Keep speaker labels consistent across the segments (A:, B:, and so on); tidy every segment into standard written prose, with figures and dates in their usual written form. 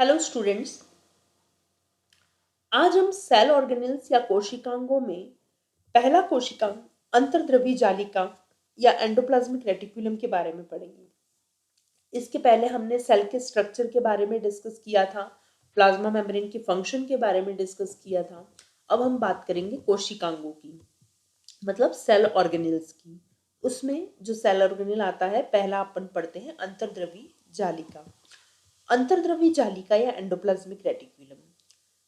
A: Hello students. आज हम cell organelles या कोशिकांगों में पहला कोशिकांग अंतर्द्रवी जालिका या एंडोप्लाज्मिक रेटिकुलम के बारे में पढ़ेंगे। इसके पहले हमने सेल के स्ट्रक्चर के बारे में डिस्कस किया था, प्लाज्मा मेम्ब्रेन के फंक्शन के बारे में डिस्कस किया था। अब हम बात करेंगे कोशिकांगों की, मतलब सेल ऑर्गेनेल्स की। उसमें जो सेल ऑर्गेनेल आता है, पहला अपन पढ़ते हैं अंतर्द्रवी जालिका। अंतर्द्रवी जालिका या एंडोप्लाज्मिक रेटिकुलम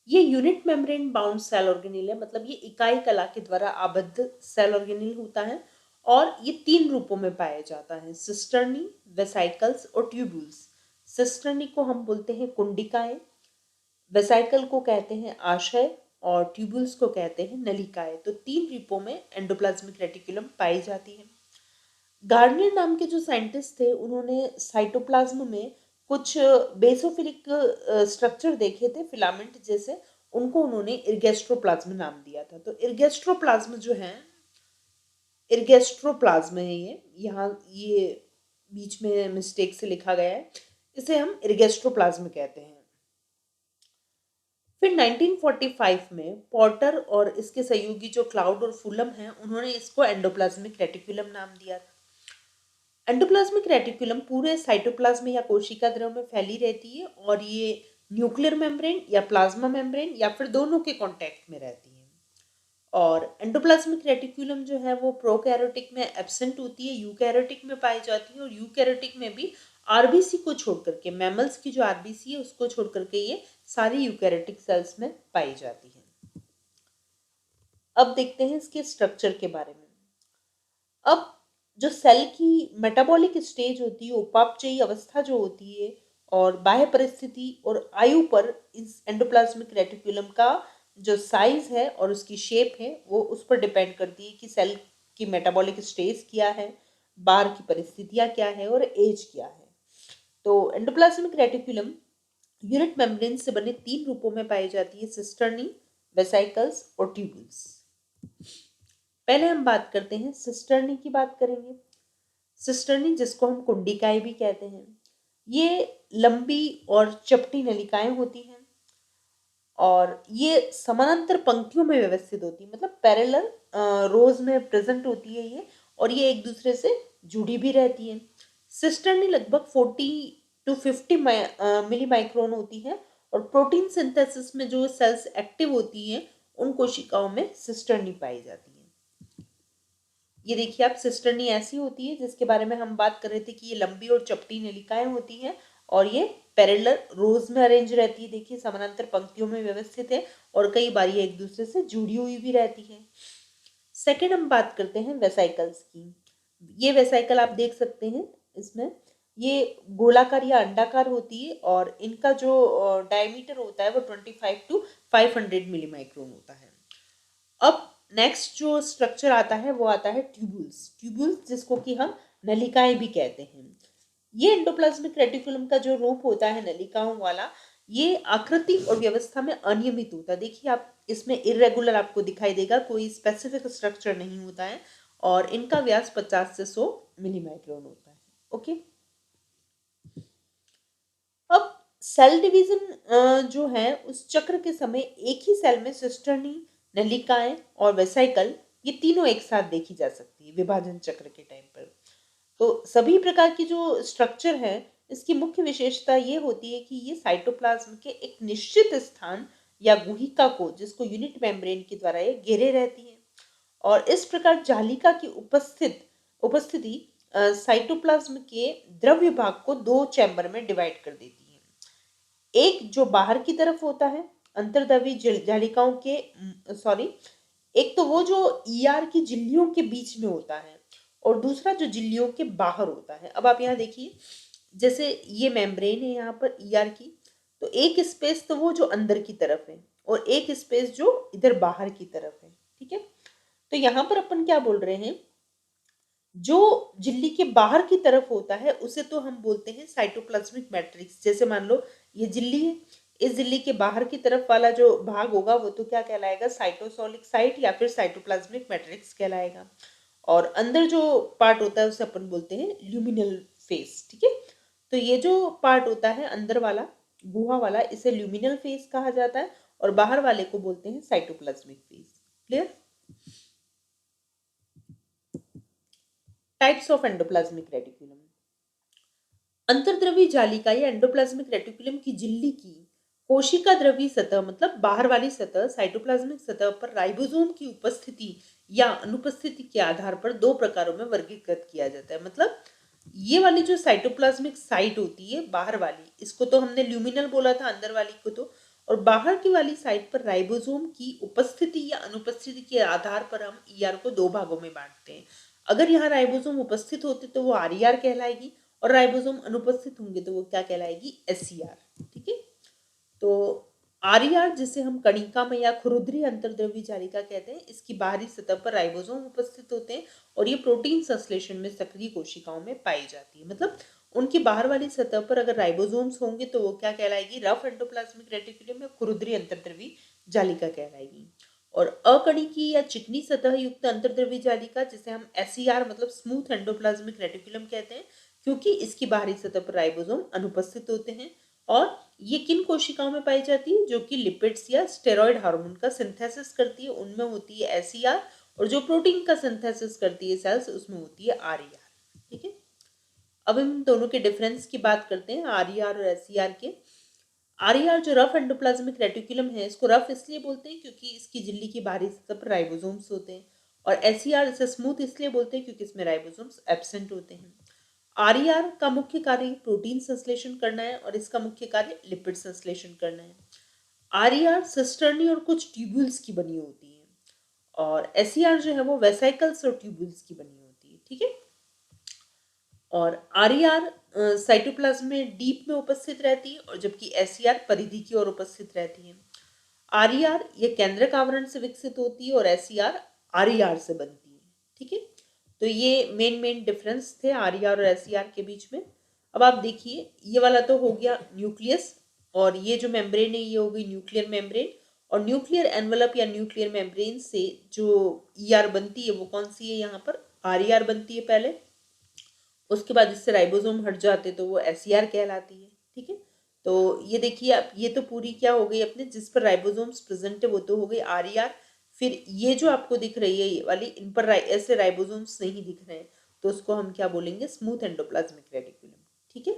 A: ये unit membrane bound cell organelle है, मतलब ये इकाई कला के द्वारा आबद्ध सेल ऑर्गेनेल होता है और ये तीन रूपों में पाया जाता है, सिस्टर्नी, वेसाइकल्स और ट्यूब्यूल्स। सिस्टर्नी को हम बोलते हैं कुंडिकाएं, वेसाइकल को कहते हैं आशय और ट्यूब्यूल्स को कहते हैं नलिकाएं। तो तीन रूपों में एंडोप्लाज्मिक रेटिकुलम पाई जाती है। गार्नियर नाम के जो साइंटिस्ट थे, उन्होंने साइटोप्लाज्म में कुछ बेसोफिलिक स्ट्रक्चर देखे थे, फिलामेंट जैसे। उनको उन्होंने इर्गेस्ट्रोप्लाज्म नाम दिया था। तो इर्गेस्ट्रोप्लाज्म जो है, इर्गेस्ट्रोप्लाज्म है ये बीच में मिस्टेक से लिखा गया है, इसे हम इर्गेस्ट्रोप्लाज्म कहते हैं। फिर 1945 में पॉटर और इसके सहयोगी जो क्लाउड और फुलम हैं, उन्होंने इसको एंडोप्लाज्मिक रेटिकुलम नाम दिया था। एंडोप्लाज्मिक रेटिकुलम पूरे साइटोप्लाज्म या कोशिका द्रव में फैली रहती है और ये न्यूक्लियर मेम्ब्रेन या प्लाज्मा मेम्ब्रेन या फिर दोनों के कांटेक्ट में रहती है। और एंडोप्लाज्मिक रेटिकुलम जो है वो प्रोकैरियोटिक में एब्सेंट होती है, यूकैरियोटिक में पाई जाती है। और यूकैरियोटिक में भी आरबीसी को छोड़ करके, मैमल्स की जो आरबीसी है उसको छोड़ करके ये सारी यूकैरियोटिक सेल्स में पाई जाती है। अब देखते हैं इसके स्ट्रक्चर के बारे में। अब जो सेल की मेटाबॉलिक स्टेज होती है, उपापचयी अवस्था जो होती है, और बाह्य परिस्थिति और आयु पर इस एंडोप्लाज्मिक रेटिकुलम का जो साइज है और उसकी शेप है वो उस पर डिपेंड करती है कि सेल की मेटाबॉलिक स्टेज क्या है, बाहर की परिस्थितियां क्या है और एज क्या है। तो एंडोप्लाज्मिक रेटिकुलम यूनिट मेम्ब्रेन से बने तीन रूपों में पाई जाती है, सिस्टर्नी, वेसाइकल्स और ट्यूब्यूल्स। पहले हम बात करते हैं सिस्टर्नी की, बात करेंगे। सिस्टर्नी, जिसको हम कुंडिकाएं भी कहते हैं, ये लंबी और चपटी नलिकाएं होती हैं और ये समानांतर पंक्तियों में व्यवस्थित होती है, मतलब पैरेलल रोज में प्रेजेंट होती है ये, और ये एक दूसरे से जुड़ी भी रहती है। सिस्टर्नी लगभग 40 to 50 मिली माइक्रोन होती है और प्रोटीन सिंथेसिस में जो सेल्स एक्टिव होती हैं, उन कोशिकाओं में सिस्टर्नी पाई जाती है। ये देखिए आप, सिस्टर्नी ऐसी होती है जिसके बारे में हम बात कर रहे थे कि ये लंबी और चपटी नलिकाएं होती हैं और ये पैरेलल रोज में अरेंज रहती है। देखिए, समानांतर पंक्तियों में व्यवस्थित है और कई बार ये एक दूसरे से जुड़ी हुई भी रहती है। सेकेंड हम बात करते हैं वेसाइकल्स की। ये वेसाइकल आप देख सकते हैं इसमें, ये गोलाकार या अंडाकार होती है और इनका जो डायमीटर होता है वो 25 to 500 मिली माइक्रोन होता है। अब नेक्स्ट जो स्ट्रक्चर आता है वो आता है ट्यूब्यूल्स। ट्यूब्यूल्स जिसको कि हम नलिकाएं भी कहते हैं। ये एंडोप्लाज्मिक रेटिकुलम का जो रूप होता है नलिकाओं वाला, ये आकृति और व्यवस्था में अनियमित होता है। देखिए आप, इसमें इरेगुलर आपको दिखाई देगा, कोई स्पेसिफिक स्ट्रक्चर नहीं होता है और इनका व्यास 50 से 100 मिली माइक्रोन होता है। ओके। अब सेल डिवीजन जो है, उस चक्र के समय एक ही सेल में सिस्टर्नी, नलिकाएं और वेसाइकल, ये तीनों एक साथ देखी जा सकती है विभाजन चक्र के टाइम पर। तो सभी प्रकार की जो स्ट्रक्चर है, इसकी मुख्य विशेषता ये होती है कि ये साइटोप्लाज्म के एक निश्चित स्थान या गुहिका को, जिसको यूनिट मेम्ब्रेन के द्वारा ये घेरे रहती है। और इस प्रकार जालिका की उपस्थिति साइटोप्लाज्म के द्रव्य भाग को दो चैम्बर में डिवाइड कर देती है। एक जो बाहर की तरफ होता है अंतर्द्रवी जालिकाओं के, सॉरी, एक तो वो जो ईआर की झिल्लियों के बीच में होता है और दूसरा जो झिल्लियों के बाहर होता है। अब आप यहाँ देखिए, जैसे ये मेम्ब्रेन है यहाँ पर ईआर की, तो एक स्पेस तो वो जो अंदर की तरफ है और एक स्पेस जो इधर बाहर की तरफ है। ठीक है, तो यहाँ पर अपन क्या बोल रहे हैं, जो झिल्ली के बाहर की तरफ होता है उसे तो हम बोलते हैं साइटोप्लाज्मिक मैट्रिक्स। जैसे मान लो ये झिल्ली है, इस झिल्ली के बाहर की तरफ वाला जो भाग होगा वो तो क्या कहलाएगा, साइटोसोलिक साइट या फिर साइटोप्लाज्मिक मैट्रिक्स कहलाएगा। और अंदर जो पार्ट होता है उसे अपन बोलते हैं ल्यूमिनल फेस। ठीक है, तो ये जो पार्ट होता है अंदर वाला, गुहा वाला, इसे ल्यूमिनल फेज कहा जाता है और बाहर वाले को बोलते हैं cytoplasmic phase. Clear? Types of endoplasmic reticulum. अंतर्द्रवी जालिका या एंडोप्लाज्मिक रेटिकुलम की झिल्ली की कोशिका द्रवी सतह मतलब बाहर वाली सतह साइटोप्लाज्मिक सतह पर राइबोसोम की उपस्थिति या अनुपस्थिति के आधार पर दो प्रकारों में वर्गीकृत किया जाता है। मतलब ये वाली जो साइटोप्लाज्मिक साइट होती है बाहर वाली, इसको तो हमने ल्यूमिनल बोला था, अंदर वाली को तो, और बाहर की वाली साइट पर राइबोसोम की उपस्थिति या अनुपस्थिति के आधार पर हम ईआर को दो भागों में बांटते हैं। अगर यहाँ राइबोसोम उपस्थित होते तो वो आरईआर कहलाएगी, और राइबोसोम अनुपस्थित होंगे तो वो क्या कहलाएगी, एसईआर। ठीक है, तो आरईआर जिसे हम कणिका में या खुरुद्री अंतर्द्रव्य जालिका कहते हैं, इसकी बाहरी सतह पर राइबोसोम उपस्थित होते हैं और ये प्रोटीन संश्लेषण में सक्रिय कोशिकाओं में पाई जाती है। मतलब उनकी बाहर वाली सतह पर अगर राइबोसोम्स होंगे तो वो क्या कहलाएगी, रफ एंडोप्लाज्मिक रेटिकुलम या खुरुद्री अंतर्द्रव्य जालिका कहलाएगी। और अकणिकी या चिकनी सतह युक्त अंतर्द्रव्य जालिका जिसे हम एसईआर मतलब स्मूथ एंडोप्लाज्मिक रेटिकुलम कहते हैं, क्योंकि इसकी बाहरी सतह पर राइबोसोम अनुपस्थित होते हैं। और ये किन कोशिकाओं में पाई जाती है, जो कि लिपिड्स या स्टेरॉइड हार्मोन का सिंथेसिस करती है, उनमें होती है एसईआर, और जो प्रोटीन का सिंथेसिस करती है सेल्स, उसमें होती है आरईआर। ठीक है, अब हम दोनों के डिफरेंस की बात करते हैं, आरईआर और एसईआर के। आरईआर जो रफ एंडोप्लाज्मिक रेटिकुलम है, इसको रफ इसलिए बोलते हैं क्योंकि इसकी झिल्ली की बाहरी सतह पर राइबोसोम्स होते हैं, और एसईआर इसे स्मूथ इसलिए बोलते हैं क्योंकि इसमें राइबोसोम्स एब्सेंट होते हैं। आरईआर का मुख्य कार्य प्रोटीन संश्लेषण करना है और इसका मुख्य कार्य लिपिड संश्लेषण करना है। आरईआर सिस्टर्नी और कुछ ट्यूब्यूल्स की बनी होती है, और एसईआर जो है वो वेसाइकल्स और ट्यूब्यूल्स की बनी होती है। ठीक है, और आरईआर साइटोप्लाज्म में डीप में उपस्थित रहती है, और जबकि एसईआर परिधि की ओर उपस्थित रहती है। आरईआर ये केंद्रक आवरण से विकसित होती है और एसईआर आरईआर से बनती है। ठीक है, तो ये मेन डिफरेंस थे आरईआर और एसईआर के बीच में। अब आप देखिए, ये वाला तो हो गया न्यूक्लियस, और ये जो मेम्ब्रेन है ये हो गई न्यूक्लियर मेम्ब्रेन, और न्यूक्लियर एनवलप या न्यूक्लियर मेम्ब्रेन से जो ईआर बनती है वो कौन सी है, यहाँ पर आरईआर बनती है पहले, उसके बाद इससे राइबोसोम हट जाते तो वो एसईआर कहलाती है। ठीक है, तो ये देखिए आप, ये तो पूरी क्या हो गई अपने, जिस पर राइबोसोम्स प्रेजेंट है वो तो हो गई आरईआर। फिर ये जो आपको दिख रही है ये वाली, इन पर ऐसे राइबोसोम्स नहीं दिख रहे हैं, तो उसको हम क्या बोलेंगे, स्मूथ एंडोप्लाज्मिक रेटिकुलम। ठीक है,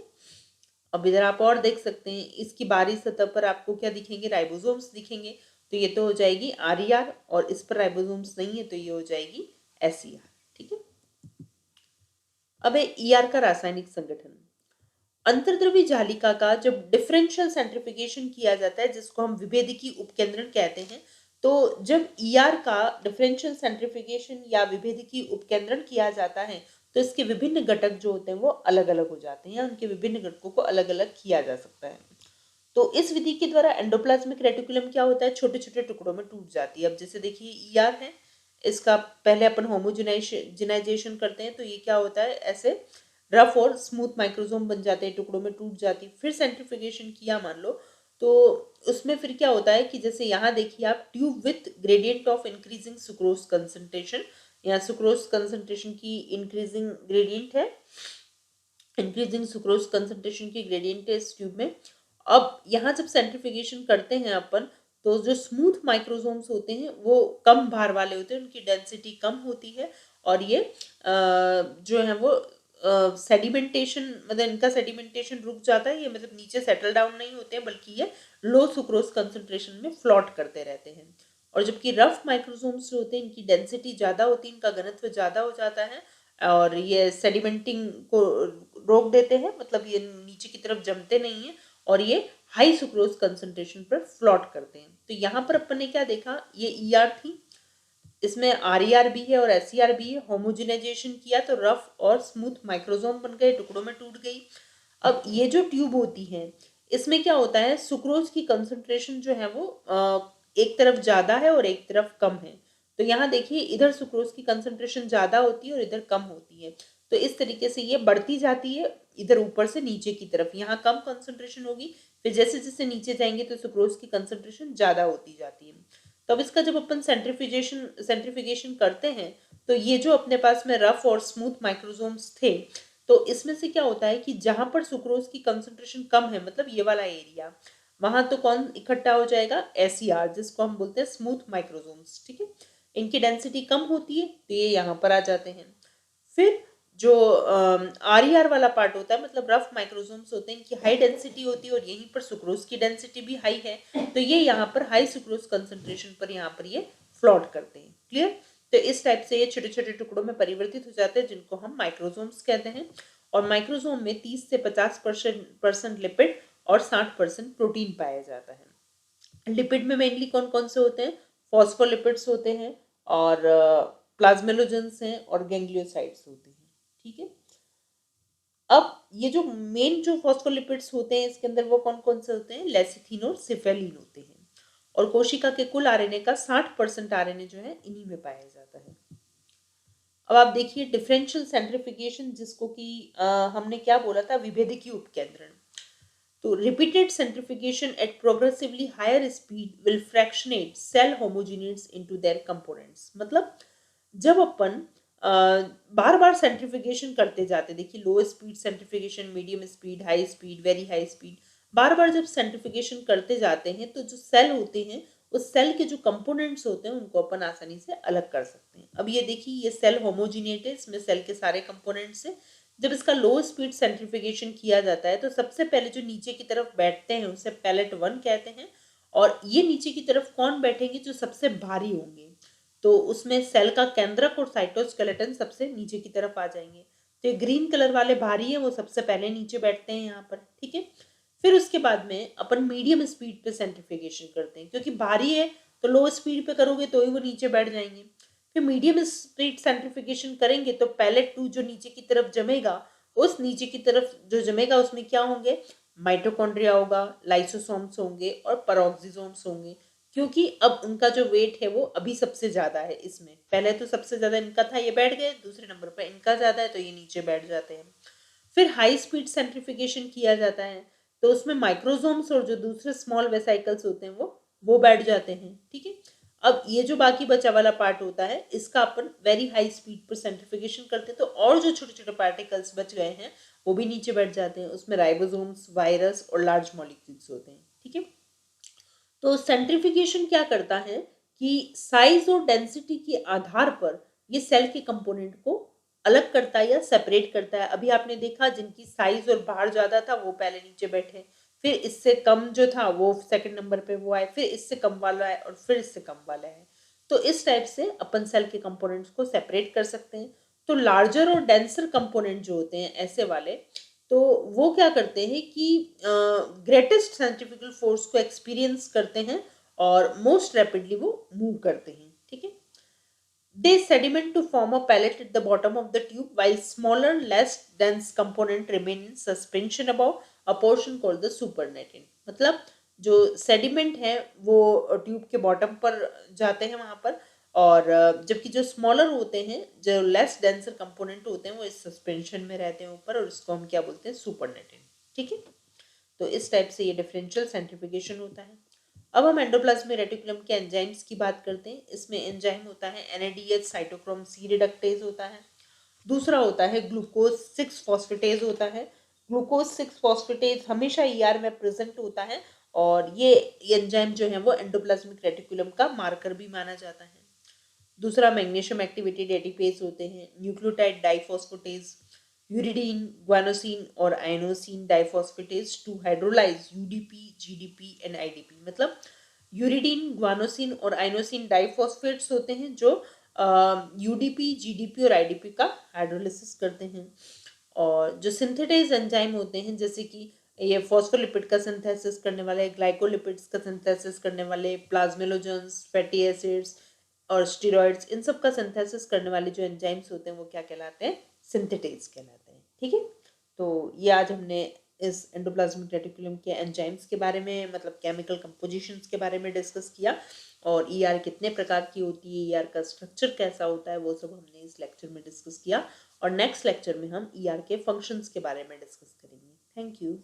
A: अब इधर आप और देख सकते हैं, इसकी बाहरी सतह पर आपको क्या दिखेंगे, राइबोसोम्स दिखेंगे, तो ये तो हो जाएगी आरईआर, और इस पर राइबोसोम्स नहीं है तो ये हो जाएगी एसईआर। ठीक है, अब है ईआर का रासायनिक संगठन। अंतर्द्रव्य जालिका का जब डिफरेंशियल सेंट्रिफिकेशन किया जाता है, जिसको हम विभेदकी उपकेंद्रण कहते हैं, तो जब ईआर का डिफरेंशियल सेंट्रिफिकेशन या विभेदकी उपकेंद्रण किया जाता है तो इसके विभिन्न घटक जो होते हैं वो अलग अलग हो जाते हैं, या उनके विभिन्न घटकों को अलग अलग किया जा सकता है। तो इस विधि के द्वारा एंडोप्लाज्मिक रेटिकुलम क्या होता है, छोटे छोटे टुकड़ों में टूट जाती है। अब जैसे देखिए ईआर है, इसका पहले अपन होमोजेनाइजेशन करते हैं, तो ये क्या होता है, ऐसे रफ और स्मूथ माइक्रोसोम बन जाते हैं, टुकड़ों में टूट जाती है। फिर सेंट्रिफिकेशन किया मान लो, तो उसमें फिर क्या होता है कि जैसे यहाँ देखिए आप, tube with gradient of increasing sucrose concentration, या सुक्रोज कंसंट्रेशन की इंक्रीजिंग ग्रेडियंट है, इंक्रीजिंग सुक्रोज कंसंट्रेशन की ग्रेडियंट है इस ट्यूब में। अब यहाँ जब सेंट्रिफिकेशन करते हैं अपन, तो जो स्मूथ माइक्रोसोम्स होते हैं वो कम भार वाले होते हैं, उनकी डेंसिटी कम होती है, और ये जो है वो सेडिमेंटेशन, मतलब इनका सेडिमेंटेशन रुक जाता है, ये मतलब नीचे सेटल डाउन नहीं होते हैं, बल्कि ये लो सुक्रोज कंसंट्रेशन में फ्लोट करते रहते हैं। और जबकि रफ माइक्रोसोम्स जो होते हैं इनकी डेंसिटी ज़्यादा होती है, इनका घनत्व ज़्यादा हो जाता है, और ये सेडिमेंटिंग को रोक देते हैं, मतलब ये नीचे की तरफ जमते नहीं है, और ये हाई सुक्रोज कंसंट्रेशन पर फ्लॉट करते हैं। तो यहाँ पर अपन ने क्या देखा, ये ईआर थी, इसमें आरईआर भी है और एसईआर भी है। होमोजेनाइजेशन किया तो रफ और स्मूथ माइक्रोसोम बन गए, टुकड़ों में टूट गई। अब ये जो ट्यूब होती है, इसमें क्या होता है, सुक्रोज की कंसंट्रेशन जो है वो एक तरफ ज़्यादा है और एक तरफ कम है। तो यहाँ देखिए, इधर सुक्रोज की कंसंट्रेशन ज़्यादा होती है और इधर कम होती है, तो इस तरीके से ये बढ़ती जाती है इधर ऊपर से नीचे की तरफ। यहाँ कम कंसंट्रेशन होगी, फिर जैसे जैसे नीचे जाएंगे तो सुक्रोज की कंसंट्रेशन ज़्यादा होती जाती है। तो अब इसका जब अपन सेंट्रिफिकेशन करते हैं, तो ये जो अपने पास में रफ और स्मूथ माइक्रोसोम्स थे, तो इसमें से क्या होता है कि जहां पर सुक्रोज की कंसंट्रेशन कम है, मतलब ये वाला एरिया, वहां तो कौन इकट्ठा हो जाएगा, एसईआर, जिसको हम बोलते हैं स्मूथ माइक्रोसोम्स, ठीक है। इनकी डेंसिटी कम होती है तो ये यहाँ पर आ जाते हैं। फिर जो आरईआर वाला पार्ट होता है, मतलब रफ माइक्रोसोम्स होते हैं, इनकी हाई डेंसिटी होती है और यहीं पर सुक्रोज की डेंसिटी भी हाई है, तो ये यहाँ पर हाई सुक्रोज कंसंट्रेशन पर यहाँ पर ये फ्लॉट करते हैं। क्लियर। तो इस टाइप से ये छोटे छोटे टुकड़ों में परिवर्तित हो जाते हैं, जिनको हम माइक्रोसोम्स कहते हैं। और माइक्रोसोम में 30 से 50% लिपिड और 60% प्रोटीन पाया जाता है। लिपिड में मेनली कौन कौन से होते हैं, फॉस्फोलिपिड्स होते हैं और प्लाज्मेलोजेंस हैं और गैंग्लियोसाइड्स होते हैं, ठीक है। अब ये जो मेन जो फॉस्फोलिपिड्स होते हैं इसके अंदर वो कौन कौन से होते हैं, लेसिथिन और सिफेलिन होते हैं। और कोशिका के कुल आरएनए का 60% आरएनए जो है इन्हीं में पाया जाता है। अब आप देखिए डिफरेंशियल सेंट्रिफिकेशन, जिसको कि हमने क्या बोला था, विभेदकीय उपकेंद्रण। तो repeated centrifugation at progressively higher speed will fractionate cell homogenates into their components. मतलब जब अपन बार बार सेंट्रिफिकेशन करते जाते, देखिए low speed centrifugation, medium speed, high speed, very high speed, बार बार जब सेंट्रिफिकेशन करते जाते हैं तो जो सेल होते हैं उस सेल के जो कंपोनेंट्स होते हैं उनको अपन आसानी से अलग कर सकते हैं। अब ये देखिए ये सेल होमोजीनिएट है, इसमें सेल के सारे कंपोनेंट्स हैं। जब इसका लो स्पीड सेंट्रिफिकेशन किया जाता है तो सबसे पहले जो नीचे की तरफ बैठते हैं उसे पैलेट 1 कहते हैं। और ये नीचे की तरफ कौन बैठेंगे, जो सबसे भारी होंगे, तो उसमें सेल का केंद्रक और साइटोस्केलेटन सबसे नीचे की तरफ आ जाएंगे। तो ये ग्रीन कलर वाले भारी है वो सबसे पहले नीचे बैठते हैं यहाँ पर, ठीक है। फिर उसके बाद में अपन मीडियम स्पीड पे सेंट्रिफिकेशन करते हैं, क्योंकि भारी है तो लो स्पीड पे करोगे तो ही वो नीचे बैठ जाएंगे। फिर मीडियम स्पीड सेंट्रिफिकेशन करेंगे तो पैलेट 2 जो नीचे की तरफ जमेगा, उस नीचे की तरफ जो जमेगा उसमें क्या होंगे, माइटोकॉन्ड्रिया होगा, लाइसोसोम्स होंगे और पेरोक्सिसोम्स होंगे। क्योंकि अब उनका जो वेट है वो अभी सबसे ज्यादा है इसमें, पहले तो सबसे ज्यादा इनका था, ये बैठ गए, दूसरे नंबर पर इनका ज्यादा है तो ये नीचे बैठ जाते हैं। फिर हाई स्पीड सेंट्रिफिकेशन किया जाता है तो उसमें माइक्रोसोम्स और जो दूसरे स्मॉल वेसाइकल्स होते हैं वो बैठ जाते हैं, ठीक है। अब ये जो बाकी बचा वाला पार्ट होता है इसका अपन वेरी हाई स्पीड पर सेंट्रिफिकेशन करते हैं, तो और जो छोटे छोटे पार्टिकल्स बच गए हैं वो भी नीचे बैठ जाते हैं, उसमें राइबोसोम्स, वायरस और लार्ज मॉलिक्यूल्स होते हैं, ठीक है। तो सेंट्रिफिकेशन क्या करता है कि साइज और डेंसिटी के आधार पर ये सेल के कंपोनेंट को अलग करता है या सेपरेट करता है। अभी आपने देखा जिनकी साइज और भार ज्यादा था वो पहले नीचे बैठे, फिर इससे कम जो था वो सेकंड नंबर पे वो आए, फिर इससे कम वाला है और फिर इससे कम वाला है। तो इस टाइप से अपन सेल के कंपोनेंट्स को सेपरेट कर सकते हैं। तो लार्जर और डेंसर कंपोनेंट जो होते हैं ऐसे वाले, तो वो क्या करते हैं कि ग्रेटेस्ट सेंट्रिफ्यूगल फोर्स को एक्सपीरियंस करते हैं और मोस्ट रैपिडली वो मूव करते हैं, ठीक है। They sediment to form a pellet at the bottom of the tube, while smaller, less dense component remain in suspension above a portion called the supernatant. मतलब जो सेडिमेंट है वो ट्यूब के बॉटम पर जाते हैं वहां पर, और जबकि जो स्मॉलर होते हैं, जो लेस डेंसर कंपोनेंट होते हैं, वो इस सस्पेंशन में रहते हैं ऊपर, और इसको हम क्या बोलते हैं, सुपरनेटेंट, ठीक है। तो इस टाइप से ये डिफरेंशियल सेंट्रिफिकेशन होता है। अब हम एंडोप्लाज्मिक रेटिकुलम के एंजाइम्स की बात करते हैं। इसमें एंजाइम होता है NADH साइटोक्रोम C रिडक्टेज होता है। दूसरा होता है ग्लूकोज 6 फॉस्फेटेज होता है। ग्लूकोज 6 फॉस्फेटेज हमेशा ER में प्रेजेंट होता है, और ये एंजाइम जो है वो एंडोप्लाज्मिक रेटिकुलम का मार्कर भी माना जाता है। दूसरा मैग्नीशियम एक्टिवेटेड एटीपेज होते हैं, न्यूक्लियोटाइड डाइफॉस्फेटेज, यूरिडीन, ग्वानोसिन और inosine diphosphatase to hydrolyse UDP, GDP and IDP। मतलब यूरिडीन, ग्वानोसिन और आइनोसिन डाइफॉस्फेट्स होते हैं जो UDP, GDP और IDP का हाइड्रोलिसिस करते हैं। और जो सिंथेटाइज एंजाइम होते हैं, जैसे कि ये फॉस्फोलिपिड का सिंथेसिस करने वाले, ग्लाइकोलिपिड्स का सिंथेसिस करने वाले, प्लाज्मेलोजेंस, फैटी एसिड्स और स्टेरॉइड्स, इन सब का सिंथेसिस करने वाले जो एंजाइम्स होते हैं वो क्या कहलाते हैं, सिंथेटेज कहलाते हैं, ठीक है। तो ये आज हमने इस एंडोप्लाज्मिक रेटिकुलम के एंजाइम्स के बारे में, मतलब केमिकल कंपोजिशंस के बारे में डिस्कस किया, और ER कितने प्रकार की होती है, ER का स्ट्रक्चर कैसा होता है, वो सब हमने इस लेक्चर में डिस्कस किया। और नेक्स्ट लेक्चर में हम ER के फंक्शंस के बारे में डिस्कस करेंगे। Thank you.